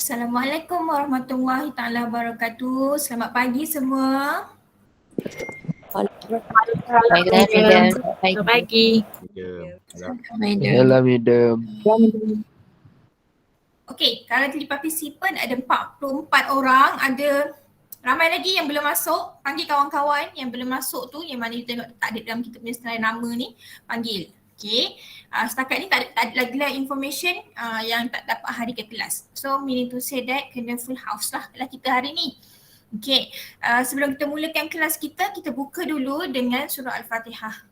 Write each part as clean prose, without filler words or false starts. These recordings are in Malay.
Assalamualaikum warahmatullahi taala wabarakatuh. Selamat pagi semua. Baik, Mida. Selamat pagi. Hello, Midam. Okey, kalau jadi participant ada 44 orang, ada ramai lagi yang belum masuk. Panggil kawan-kawan yang belum masuk tu, yang mana you tengok tak ada dalam kita punya senarai nama ni, panggil. Okey, setakat ni tak ada lagi lah information yang tak dapat hari ke kelas. So meaning to say that kena full house lah kelas kita hari ni. Okey, sebelum kita mulakan kelas kita buka dulu dengan surah Al-Fatihah.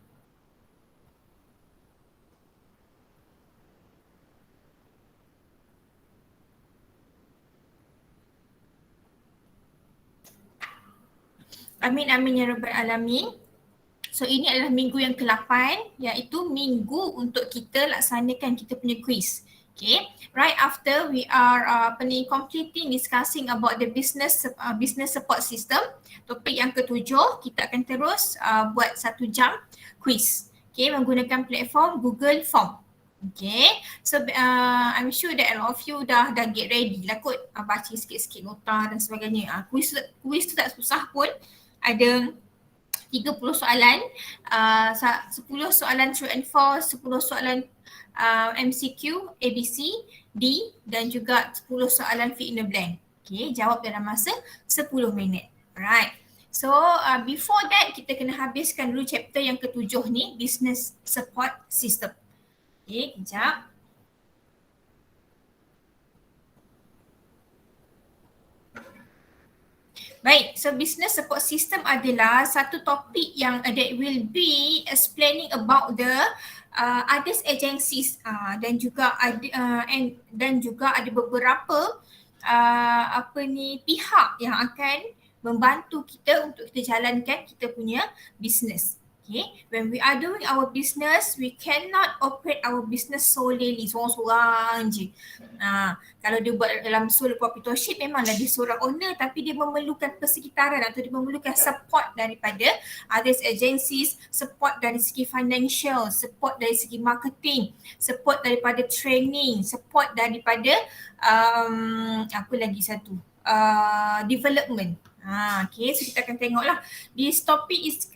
Amin amin ya rabbal alamin. So ini adalah minggu yang ke-8, iaitu minggu untuk kita laksanakan kita punya quiz. Okay, right after we are completing discussing about the business support system. Topik yang ke-7 kita akan terus buat 1 jam quiz. Okay, menggunakan platform Google Form. Okay, so I'm sure that a lot of you dah get ready lah kot, baca sikit-sikit nota dan sebagainya. Quiz tu tak susah pun. Ada 30 soalan, 10 soalan true and false, 10 soalan MCQ, ABC, D dan juga 10 soalan fill in the blank. Okay, jawab dalam masa 10 minit. Alright. So before that kita kena habiskan dulu chapter yang ke-7 ni, business support system. Okay, kejap. Baik, so business support system adalah satu topik yang that will be explaining about the others agencies dan juga ada beberapa pihak yang akan membantu kita untuk kita jalankan kita punya business. Okay, when we are doing our business, we cannot operate our business solely, seorang-seorang je. Kalau dia buat dalam sole proprietorship, memanglah dia seorang owner, tapi dia memerlukan persekitaran atau dia memerlukan support daripada others agencies, support dari segi financial, support dari segi marketing, support daripada training, support daripada development. Okay, so kita akan tengoklah. This topic is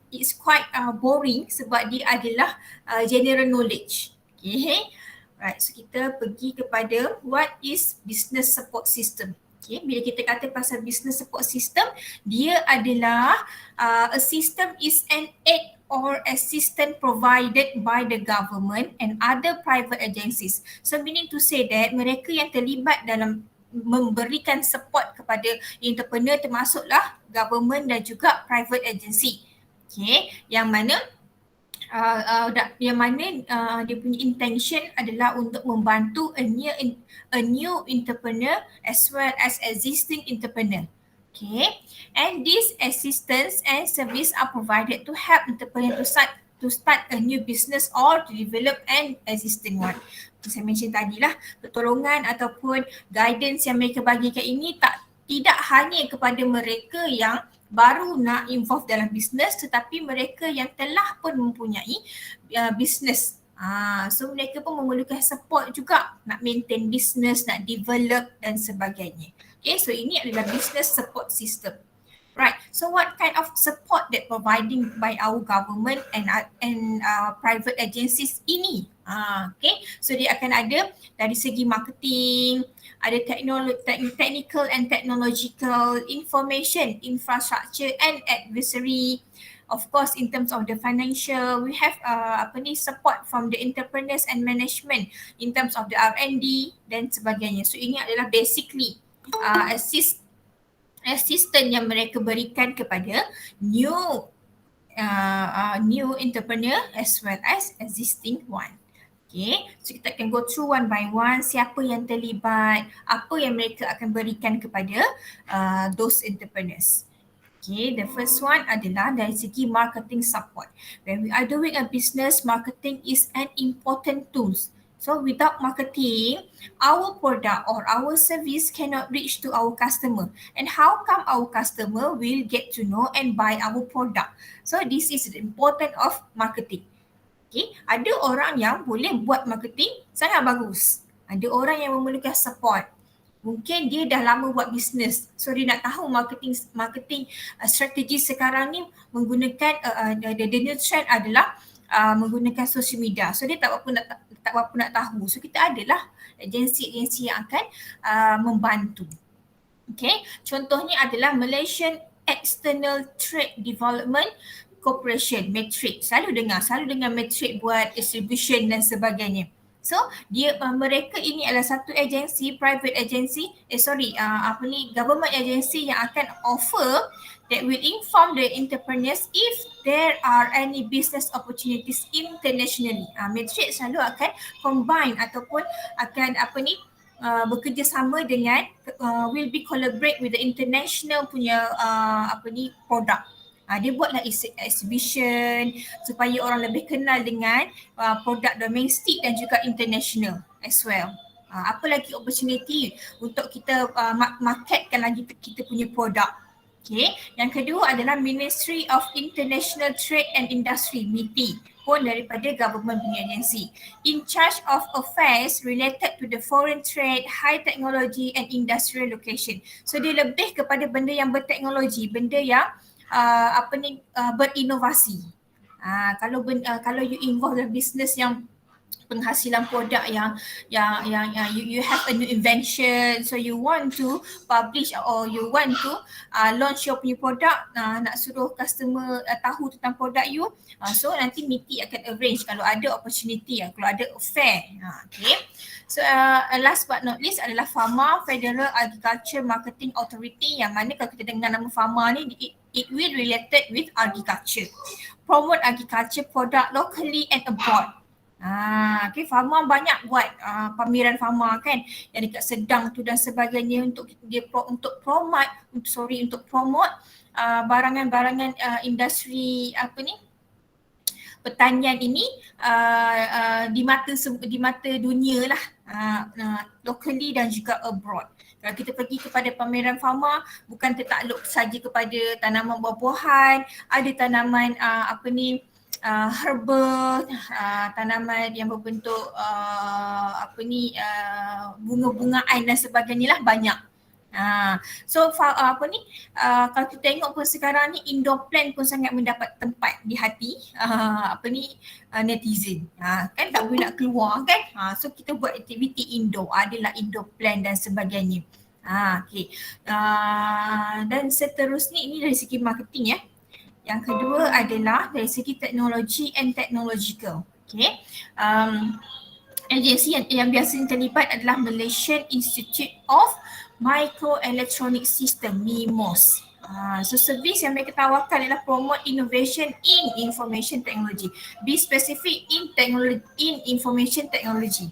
it's quite boring sebab dia adalah general knowledge. Okay, right. So kita pergi kepada what is business support system. Okay, bila kita kata pasal business support system, dia adalah a system is an aid or assistance provided by the government and other private agencies. So meaning to say that mereka yang terlibat dalam memberikan support kepada entrepreneur termasuklah government dan juga private agency. Okay, yang mana dia punya intention adalah untuk membantu a new entrepreneur as well as existing entrepreneur. Okay, and this assistance and service are provided to help entrepreneur to start a new business or to develop an existing one. Saya mention tadilah, pertolongan ataupun guidance yang mereka bagikan ini tidak hanya kepada mereka yang baru nak involve dalam bisnes, tetapi mereka yang telah pun mempunyai bisnes. So mereka pun memerlukan support juga nak maintain bisnes, nak develop dan sebagainya. Okay, so ini adalah business support system. Right, so what kind of support that providing by our government and private agencies ini? Okay, so dia akan ada dari segi marketing, ada technical and technological information, infrastructure and advisory. Of course, in terms of the financial, we have support from the entrepreneurs and management in terms of the R&D dan sebagainya. So ini adalah basically assistance yang mereka berikan kepada new entrepreneur as well as existing one. Okay, so kita akan go through one by one, siapa yang terlibat, apa yang mereka akan berikan kepada those entrepreneurs. Okay, the first one adalah dari segi marketing support. When we are doing a business, marketing is an important tool. So without marketing, our product or our service cannot reach to our customer. And how come our customer will get to know and buy our product? So this is the importance of marketing. Okay, ada orang yang boleh buat marketing sangat bagus. Ada orang yang memerlukan support. Mungkin dia dah lama buat bisnes, so dia nak tahu marketing strategi sekarang ni menggunakan the new trend adalah menggunakan social media. So dia tak apa nak tahu. So kita adalah agensi-agensi yang akan membantu. Okay, contohnya adalah Malaysian External Trade Development Corporation, Matrix. Selalu dengar Matrix buat distribution dan sebagainya. So mereka ini adalah satu agensi, private agency, government agency yang akan offer that will inform the entrepreneurs if there are any business opportunities internationally. Matrix selalu akan combine ataupun akan bekerjasama dengan will be collaborate with the international punya produk. Dia buatlah exhibition supaya orang lebih kenal dengan produk domestik dan juga international as well. Apa lagi opportunity untuk kita marketkan lagi kita punya produk. Okay. Yang kedua adalah Ministry of International Trade and Industry, MITI, pun daripada government punya agensi, in charge of affairs related to the foreign trade, high technology and industrial location. So dia lebih kepada benda yang berteknologi, benda yang berinovasi. Kalau you involve dalam business yang penghasilan produk yang you have a new invention, so you want to publish or you want to launch your punya produk, nak suruh customer tahu tentang produk you, so nanti MITI akan arrange kalau ada opportunity, kalau ada affair. Okay. So last but not least adalah FAMA, Federal Agriculture Marketing Authority, yang mana kalau kita dengar nama FAMA ni, it will related with agriculture, promote agriculture product locally and abroad. Okay, FAMA banyak buat pameran FAMA kan, yang dekat Sedang tu dan sebagainya, untuk promote barangan-barangan industri pertanian ini di mata dunia lah, locally dan juga abroad. Kalau kita pergi kepada pameran FAMA, bukan tertakluk saja kepada tanaman buah-buahan, ada tanaman herbal, tanaman yang berbentuk bunga-bungaan dan sebagainya lah, banyak. So kalau kita tengok pun sekarang ni, indoor plant pun sangat mendapat tempat di hati netizen. Kan tak boleh nak keluar kan, so kita buat aktiviti indoor, adalah indoor plant dan sebagainya. Okay. Dan seterusnya, ini dari segi marketing ya. Yang kedua adalah dari segi teknologi and technological. Okay. Agensi yang biasa terlibat adalah Malaysian Institute of Microelectronic System, MIMOS. So servis yang mereka tawarkan adalah promote innovation in information technology. Be specific in information technology.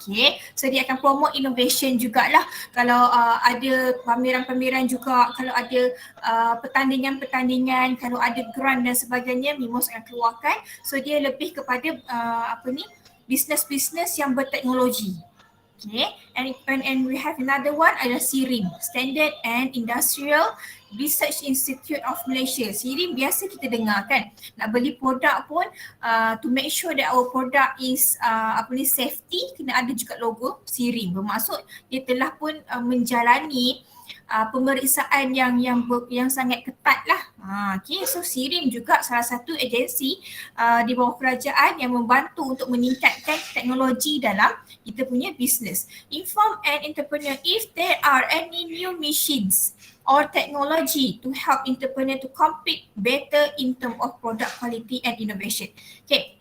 Okay, so dia akan promote innovation jugalah. Kalau ada pameran-pameran juga, kalau ada pertandingan-pertandingan, kalau ada grant dan sebagainya, MIMOS akan keluarkan. So dia lebih kepada bisnes-bisnes yang berteknologi. Okay, and we have another one adalah SIRIM, Standard and Industrial Research Institute of Malaysia. SIRIM biasa kita dengar kan, nak beli produk pun to make sure that our product is safety, kena ada juga logo SIRIM. Bermaksud dia telah pun menjalani pemeriksaan yang sangat ketat lah. Okay, so SIRIM juga salah satu agensi di bawah kerajaan yang membantu untuk meningkatkan teknologi dalam kita punya business. Inform an entrepreneur if there are any new machines or technology to help entrepreneur to compete better in terms of product quality and innovation. Okay.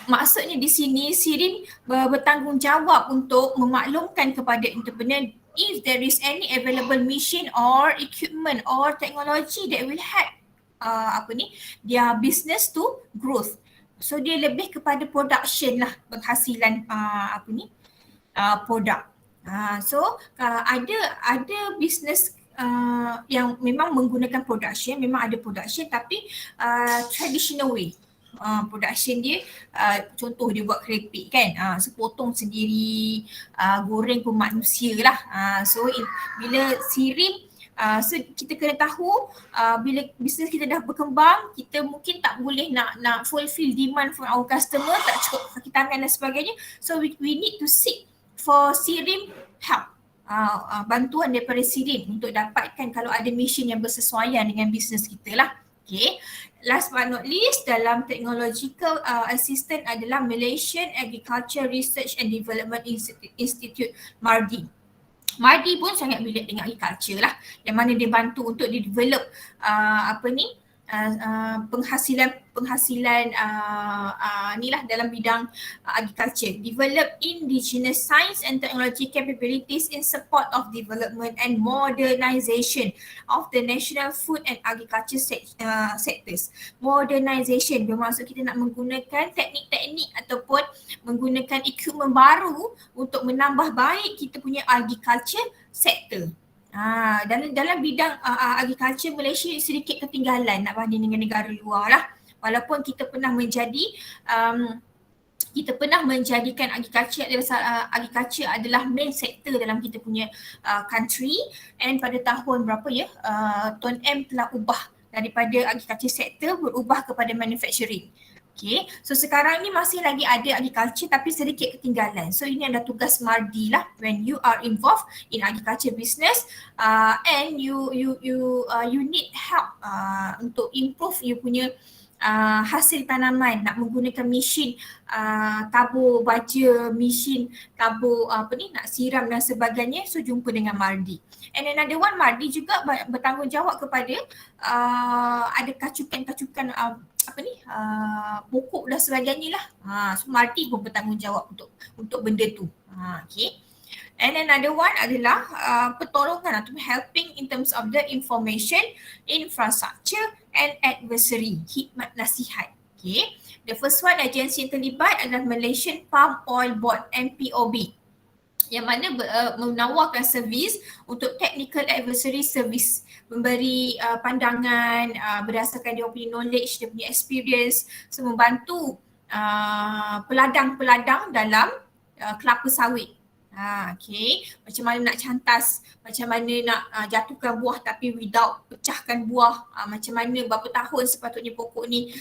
Maksudnya di sini SIRIM bertanggungjawab untuk memaklumkan kepada entrepreneur if there is any available machine or equipment or technology that will help their business to growth. So dia lebih kepada production lah, penghasilan produk. So ada business yang memang menggunakan production, memang ada production, tapi traditional way. Production dia, contoh dia buat keripik kan, sepotong sendiri, goreng pun manusia lah. So bila SIRIM, so kita kena tahu bila bisnes kita dah berkembang, kita mungkin tak boleh nak fulfill demand from our customer, tak cukup kaki tangan dan sebagainya. So we need to seek for SIRIM help. bantuan daripada SIRIN untuk dapatkan kalau ada mission yang bersesuaian dengan bisnes kita lah. Okay. Last but not least, dalam technological assistant adalah Malaysian Agriculture Research and Development Institute, MARDI. MARDI pun sangat relate dengan agriculture lah, yang mana dia bantu untuk develop penghasilan ni lah dalam bidang agriculture. Develop indigenous science and technology capabilities in support of development and modernization of the national food and agriculture sectors. Modernization bermaksud kita nak menggunakan teknik-teknik ataupun menggunakan equipment baru untuk menambah baik kita punya agriculture sector. Dalam bidang agriculture, Malaysia sedikit ketinggalan nak banding dengan negara luar lah. Walaupun kita pernah menjadikan agriculture adalah main sector dalam kita punya country, and pada tahun berapa Tuan M telah ubah daripada agriculture sector berubah kepada manufacturing. Okay, so sekarang ni masih lagi ada agriculture tapi sedikit ketinggalan. So ini adalah tugas MARDI lah when you are involved in agriculture business and you need help untuk improve you punya hasil tanaman, nak menggunakan mesin tabur baja, mesin tabur nak siram dan sebagainya, so jumpa dengan MARDI. And another one, MARDI juga bertanggungjawab kepada ada kacukan-kacukan pokok dan sebagainya lah. So MARDI pun bertanggungjawab untuk benda tu. Okay. And another one adalah pertolongan atau helping in terms of the information, infrastructure and advisory, khidmat nasihat. Okay. The first one, agensi yang terlibat adalah Malaysian Palm Oil Board, MPOB, yang mana menawarkan servis untuk technical advisory service, memberi pandangan berdasarkan dia punya knowledge, dia punya experience, so membantu peladang-peladang dalam kelapa sawit. Okay, macam mana nak cantas, macam mana nak jatuhkan buah tapi without pecahkan buah, macam mana berapa tahun sepatutnya pokok ni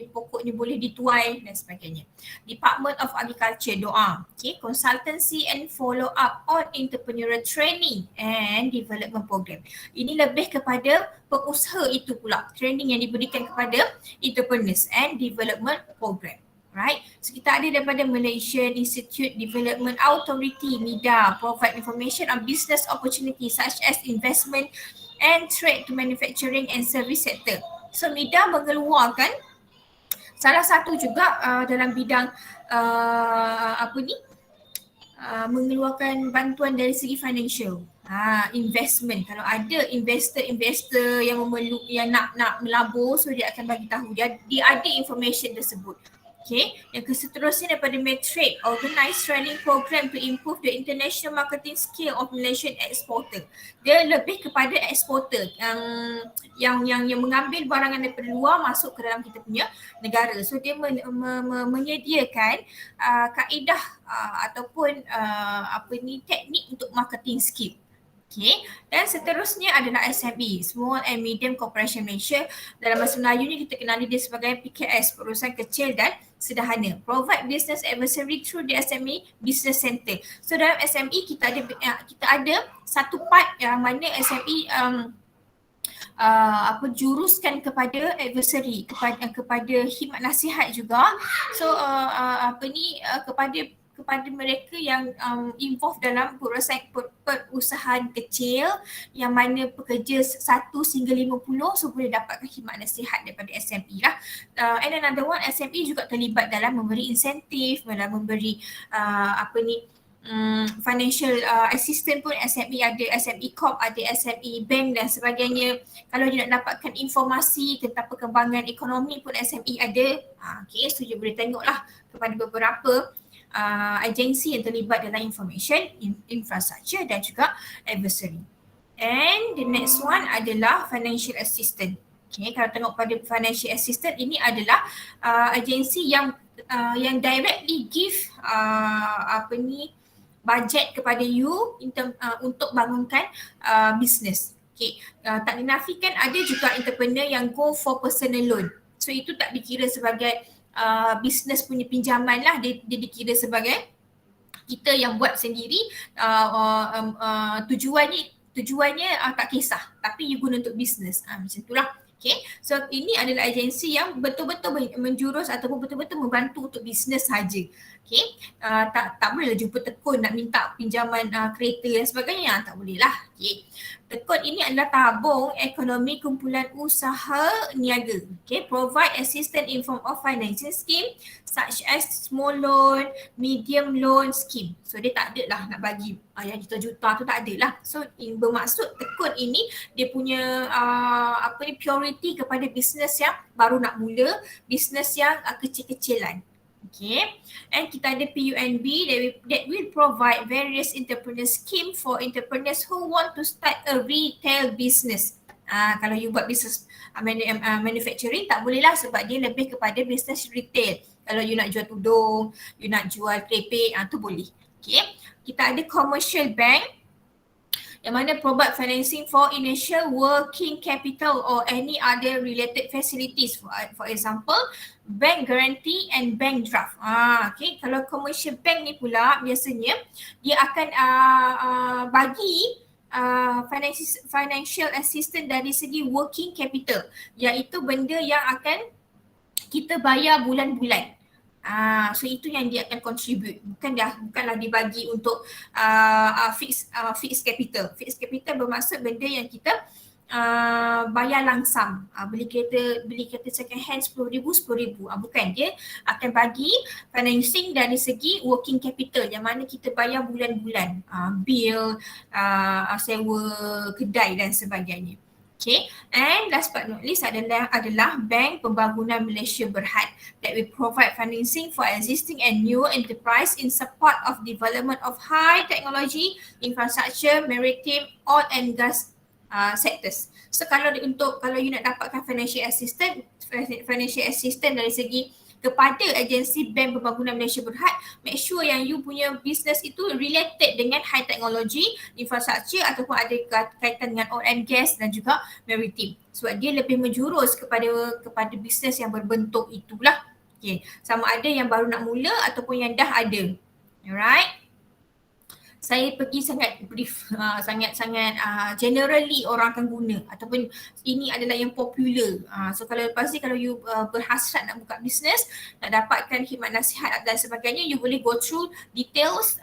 pokok ni boleh dituai dan sebagainya. Department of Agriculture, DOA. Okay, consultancy and follow up on entrepreneurial training and development program. Ini lebih kepada pengusaha itu pula, training yang diberikan kepada entrepreneurs and development program. Right, so kita ada daripada Malaysian Institute Development Authority, MIDA, provide information on business opportunities such as investment and trade to manufacturing and service sector. So MIDA mengeluarkan salah satu juga dalam bidang mengeluarkan bantuan dari segi financial. Investment, kalau ada investor yang nak melabur, so dia akan bagi tahu, dia ada information tersebut. Okay, yang seterusnya daripada Medtrade, organize training program to improve the international marketing skill of Malaysian exporter. Dia lebih kepada exporter yang mengambil barangan daripada luar masuk ke dalam kita punya negara. So dia menyediakan kaedah ataupun teknik untuk marketing skill. Okay, dan seterusnya adalah SME, Small and Medium Corporation Malaysia. Dalam bahasa Melayu ni kita kenali dia sebagai PKS, perusahaan kecil dan sederhana. Provide business advisory through the SME Business Center. So dalam SME kita ada satu part yang mana SME juruskan kepada advisory, kepada khidmat nasihat juga. So kepada mereka yang involved dalam perusahaan kecil yang mana pekerja 1 hingga 50, so boleh dapatkan khidmat nasihat daripada SME lah. And another one, SME juga terlibat dalam memberi insentif, dalam memberi financial assistance pun. SME ada, SME Corp ada, SME Bank dan sebagainya. Kalau dia nak dapatkan informasi tentang perkembangan ekonomi pun SME ada. Okay, so dia boleh tengoklah kepada beberapa agensi yang terlibat dalam information, infrastructure dan juga advisory. And the next one adalah financial assistant. Okay, kalau tengok pada financial assistant, ini adalah agensi yang directly give budget kepada you untuk bangunkan business. Okay, tak dinafikan ada juga entrepreneur yang go for personal loan. So itu tak dikira sebagai business punya pinjaman lah, dia dikira sebagai Kita yang buat sendiri, tujuannya tak kisah, tapi you guna untuk bisnes, macam itulah. Okay, so ini adalah agensi yang betul-betul menjurus ataupun betul-betul membantu untuk bisnes saja. Okay, tak bolehlah jumpa tekun nak minta pinjaman kereta dan sebagainya, tak boleh lah. Okay, tekun ini adalah tabung ekonomi kumpulan usaha niaga. Okay, provide assistance in form of financing scheme such as small loan, medium loan scheme. So dia tak ada lah nak bagi yang juta-juta tu, tak ada lah. So bermaksud tekun ini dia punya priority kepada bisnes yang baru nak mula, bisnes yang kecil-kecilan. Okay, and kita ada PUNB that will provide various entrepreneur scheme for entrepreneurs who want to start a retail business. Kalau you buat business manufacturing tak boleh lah, sebab dia lebih kepada business retail. Kalau you nak jual tudung, you nak jual keripik, tu boleh. Okay, kita ada commercial bank yang mana provide financing for initial working capital or any other related facilities. For example, bank guarantee and bank draft. Okay, kalau commercial bank ni pula biasanya dia akan bagi financial assistance dari segi working capital, iaitu benda yang akan kita bayar bulan-bulan. So itu yang dia akan contribute, bukanlah dibagi untuk fixed capital. Fixed capital bermaksud benda yang kita bayar langsam. Beli kereta second hand RM10,000, bukan, dia akan bagi financing dari segi working capital yang mana kita bayar bulan-bulan, bil, sewa kedai dan sebagainya. Okay, and last but not least adalah Bank Pembangunan Malaysia Berhad that will provide financing for existing and new enterprise in support of development of high technology, infrastructure, maritime, oil and gas sectors. So kalau you nak dapatkan financial assistance dari segi kepada agensi Bank Pembangunan Malaysia Berhad, make sure yang you punya business itu related dengan high technology, infrastructure ataupun ada kaitan dengan oil and gas dan juga maritime. Sebab dia lebih menjurus kepada business yang berbentuk itulah. Okay, sama ada yang baru nak mula ataupun yang dah ada. Alright. Saya pergi sangat brief, sangat-sangat generally orang akan guna ataupun ini adalah yang popular. So kalau lepas ni kalau you berhasrat nak buka bisnes, nak dapatkan khidmat nasihat dan sebagainya, you boleh go through details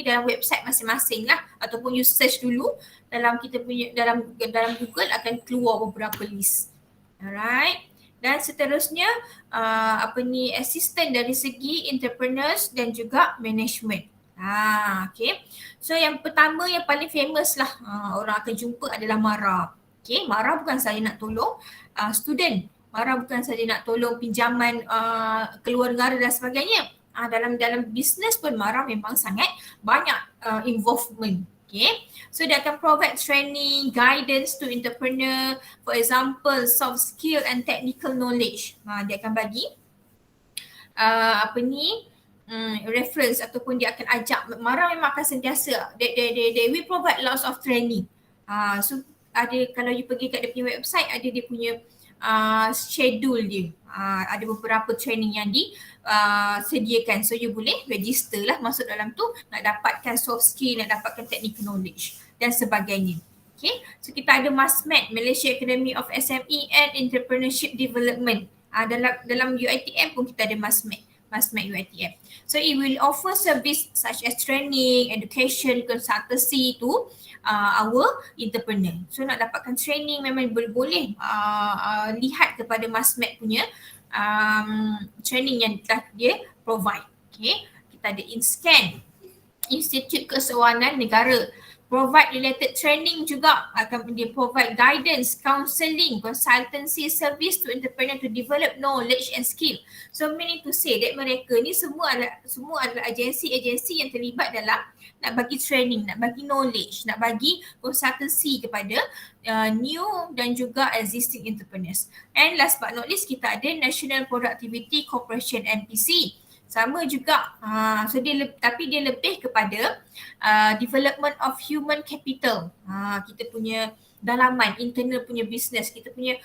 dalam website masing-masing lah, ataupun you search dulu dalam kita punya dalam Google akan keluar beberapa list. Alright. Dan seterusnya assistant dari segi entrepreneurs dan juga management. Okay. So yang pertama yang paling famous lah orang akan jumpa adalah Mara. Okay, Mara bukan sahaja nak tolong student, Mara bukan sahaja nak tolong pinjaman keluar negara dan sebagainya. Dalam bisnes pun Mara memang sangat banyak involvement. Okay, so dia akan provide training, guidance to entrepreneur, for example soft skill and technical knowledge. Dia akan bagi reference ataupun dia akan ajak. Mara memang akan sentiasa they will provide lots of training. So ada, kalau you pergi kat dia punya website, ada dia punya schedule dia. Ada beberapa training yang disediakan. So you boleh register lah masuk dalam tu, nak dapatkan soft skill, nak dapatkan technical knowledge dan sebagainya. Okay, so kita ada MASMED, Malaysia Academy of SME and Entrepreneurship Development. Dalam UiTM pun kita ada MASMED UiTM. So it will offer service such as training, education, consultancy to our entrepreneur. So nak dapatkan training memang boleh lihat kepada MASMED punya training yang telah dia provide. Okay, kita ada InScan, Institut Kesewanan Negara, provide related training juga, akan dia provide guidance, counselling, consultancy service to entrepreneur to develop knowledge and skill. So meaning to say that mereka ni semua adalah agensi-agensi yang terlibat dalam nak bagi training, nak bagi knowledge, nak bagi consultancy kepada new dan juga existing entrepreneurs. And last but not least, kita ada National Productivity Corporation, NPC. Sama juga, so tapi dia lebih kepada development of human capital. Kita punya dalaman, internal punya business, kita punya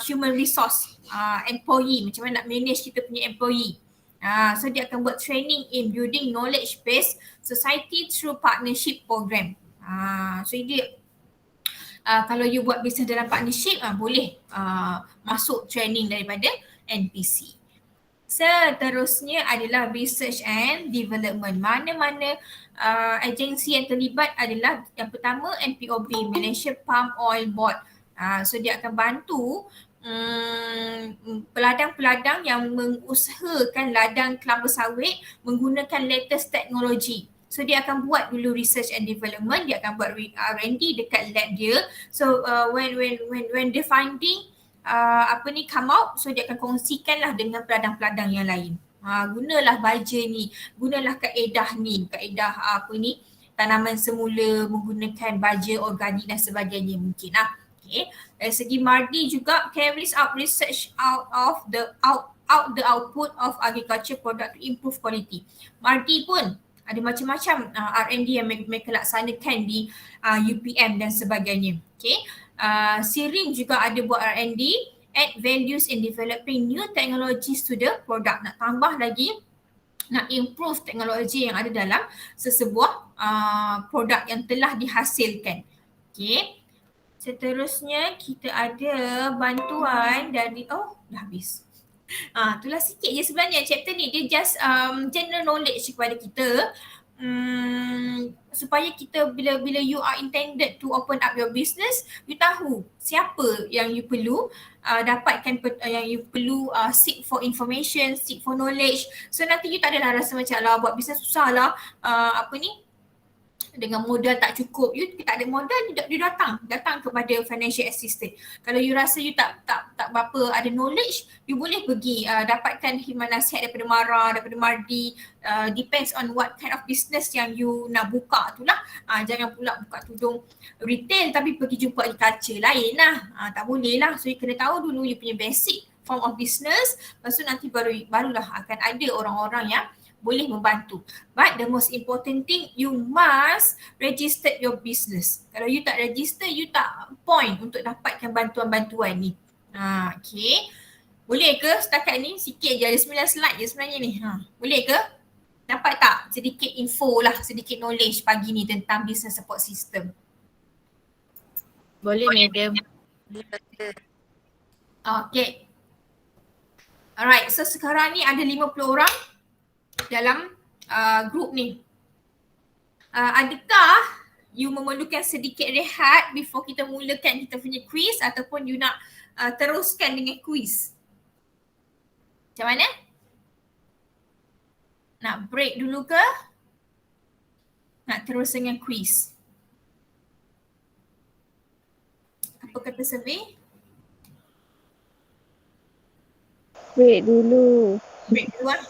human resource, employee, macam mana nak manage kita punya employee. So dia akan buat training in building knowledge based society through partnership program. So dia kalau you buat bisnes dalam partnership, boleh masuk training daripada NPC. Seterusnya adalah research and development. Mana-mana agensi yang terlibat adalah yang pertama MPOB, Malaysia Palm Oil Board. So dia akan bantu peladang-peladang yang mengusahakan ladang kelapa sawit menggunakan latest teknologi. So dia akan buat dulu research and development, dia akan buat R&D dekat lab dia. So when the finding come out, so dia akan kongsikanlah dengan peladang-peladang yang lain. Gunalah baja ni, gunalah kaedah ni, kaedah tanaman semula menggunakan baja organik dan sebagainya mungkin lah. Okay. Dari segi Mardi juga carries out research out the output of agriculture product to improve quality. Mardi pun ada macam-macam R&D yang mereka laksanakan di UPM dan sebagainya. Okay. Sirin juga ada buat R&D, add values in developing new technologies to the product. Nak tambah lagi, nak improve teknologi yang ada dalam sesebuah produk yang telah dihasilkan. Okay. Seterusnya kita ada bantuan dari, dah habis. Itulah sikit je sebenarnya chapter ni. Dia just general knowledge kepada kita. Supaya kita bila you are intended to open up your business, you tahu siapa yang you perlu dapatkan, yang you perlu seek for information, seek for knowledge. So nanti you tak adalah rasa macam lah buat business susah lah, dengan modal tak cukup. You tak ada modal, you datang kepada financial assistant. Kalau you rasa you tak berapa ada knowledge, you boleh pergi dapatkan khidmat nasihat daripada Mara, daripada Mardi. Depends on what kind of business yang you nak buka tu lah. Jangan pula buka tudung retail tapi pergi jumpa agriculture lain lah. Tak boleh lah. So you kena tahu dulu you punya basic form of business. Lepas tu nanti barulah akan ada orang-orang yang boleh membantu. But the most important thing, you must register your business. Kalau you tak register, you tak point untuk dapatkan bantuan-bantuan ni. Okay. Boleh ke setakat ni? Sikit je, ada 9 slide je sebenarnya ni. Boleh ke? Dapat tak sedikit info lah, sedikit knowledge pagi ni tentang business support system? Boleh, madam. Okay. Alright, so sekarang ni ada 50 orang dalam group ni. Adakah you memerlukan sedikit rehat before kita mulakan kita punya quiz, ataupun you nak teruskan dengan quiz? Macam mana? Nak break dulu ke? Nak terus dengan quiz? Apa kata survey? Break dulu. Break dulu lah.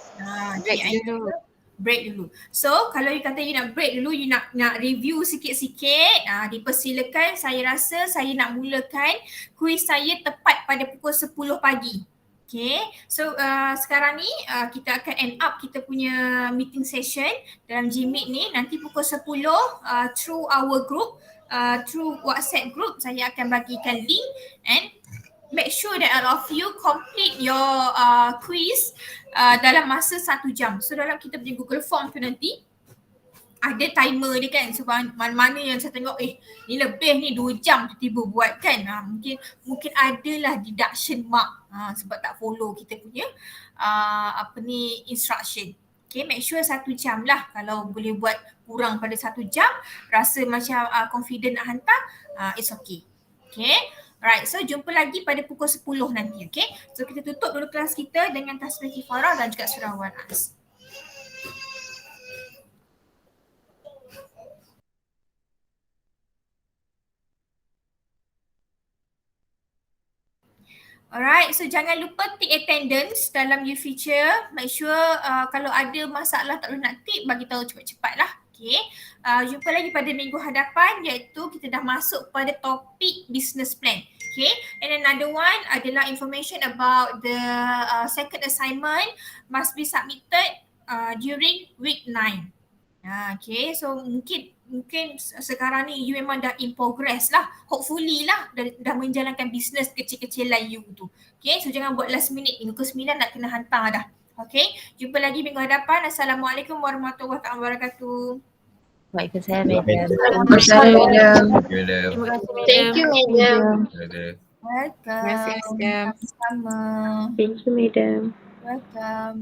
Break dulu. So kalau you kata you nak break dulu, you nak review sikit-sikit, dipersilakan. Saya rasa saya nak mulakan kuis saya tepat pada pukul 10 pagi. Okay, so sekarang ni kita akan end up kita punya meeting session dalam Gmeet ni. Nanti pukul 10 through our group, through WhatsApp group, saya akan bagikan link, and make sure that all of you complete your quiz dalam masa 1 jam. So dalam kita punya Google Form tu nanti ada timer dia kan. So mana-mana yang saya tengok ni lebih ni 2 jam tiba-tiba buat kan. Mungkin adalah deduction mark sebab tak follow kita punya instruction. Okay, make sure 1 jam lah. Kalau boleh buat kurang pada 1 jam, rasa macam confident nak hantar, it's okay. Okay. Alright, so jumpa lagi pada pukul 10 nanti, okay? So kita tutup dulu kelas kita dengan tasbih kifarah dan juga surah Al-As. Alright, so jangan lupa take attendance dalam your feature. Make sure kalau ada masalah tak boleh nak take, bagi tahu cepat-cepat lah. Okay. Jumpa lagi pada minggu hadapan, iaitu kita dah masuk pada topik business plan. Okay, and another one adalah information about the second assignment must be submitted during week 9. Okay, so mungkin sekarang ni you memang dah in progress lah. Hopefully lah dah menjalankan business kecil-kecilan you tu. Okay, so jangan buat last minute, pukul 9 nak kena hantar dah. Okay, jumpa lagi minggu hadapan. Assalamualaikum warahmatullahi wabarakatuh. Waalaikumsalam, madam. Waalaikumsalam, madam. Terima kasih, madam. Thank you, madam. Welcome. Terima kasih, madam. Sama-sama. Thank you, madam. Welcome.